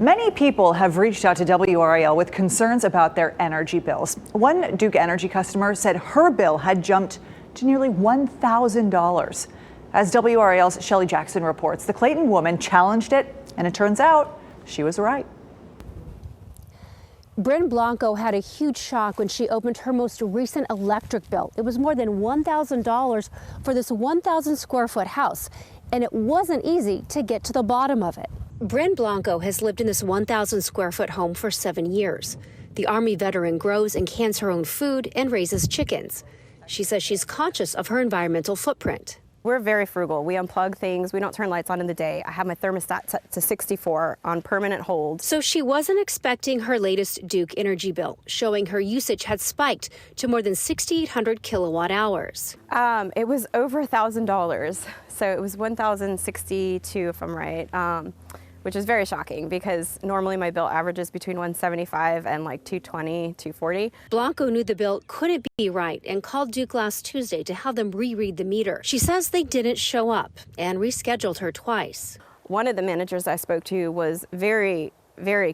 Many people have reached out to WRAL with concerns about their energy bills. One Duke Energy customer said her bill had jumped to nearly $1,000. As WRAL's Shelley Jackson reports, the Clayton woman challenged it, and it turns out she was right. Bryn Blanco had a huge shock when she opened her most recent electric bill. It was more than $1,000 for this 1,000 square foot house, and it wasn't easy to get to the bottom of it. Bryn Blanco has lived in this 1,000 square foot home for 7 years. The Army veteran grows and cans her own food and raises chickens. She says she's conscious of her environmental footprint. We're very frugal. We unplug things. We don't turn lights on in the day. I have my thermostat set to 64 on permanent hold. So she wasn't expecting her latest Duke energy bill, showing her usage had spiked to more than 6,800 kilowatt hours. It was over $1,000. So it was 1,062 if I'm right. Which is very shocking because normally my bill averages between 175 and like 220, 240. Blanco knew the bill couldn't be right and called Duke last Tuesday to have them reread the meter. She says they didn't show up and rescheduled her twice. One of the managers I spoke to was very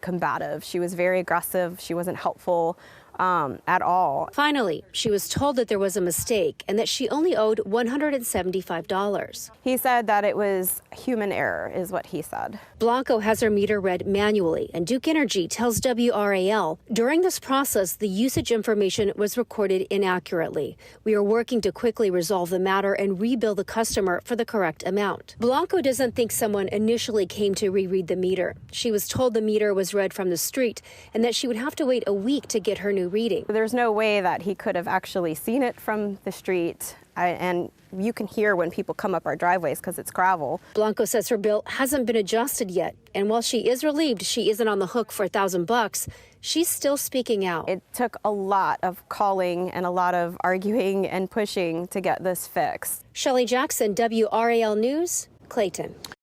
combative. She was very aggressive. She wasn't helpful at all. Finally, she was told that there was a mistake and that she only owed $175. He said that it was human error, is what he said. Blanco has her meter read manually, and Duke Energy tells WRAL during this process, the usage information was recorded inaccurately. We are working to quickly resolve the matter and rebill the customer for the correct amount. Blanco doesn't think someone initially came to reread the meter. She was told the meter was read from the street and that she would have to wait a week to get her new reading. There's no way that he could have actually seen it from the street. And you can hear when people come up our driveways because it's gravel. Blanco says her bill hasn't been adjusted yet. And while she is relieved she isn't on the hook for $1,000, she's still speaking out. It took a lot of calling and a lot of arguing and pushing to get this fixed. Shelley Jackson, WRAL News, Clayton.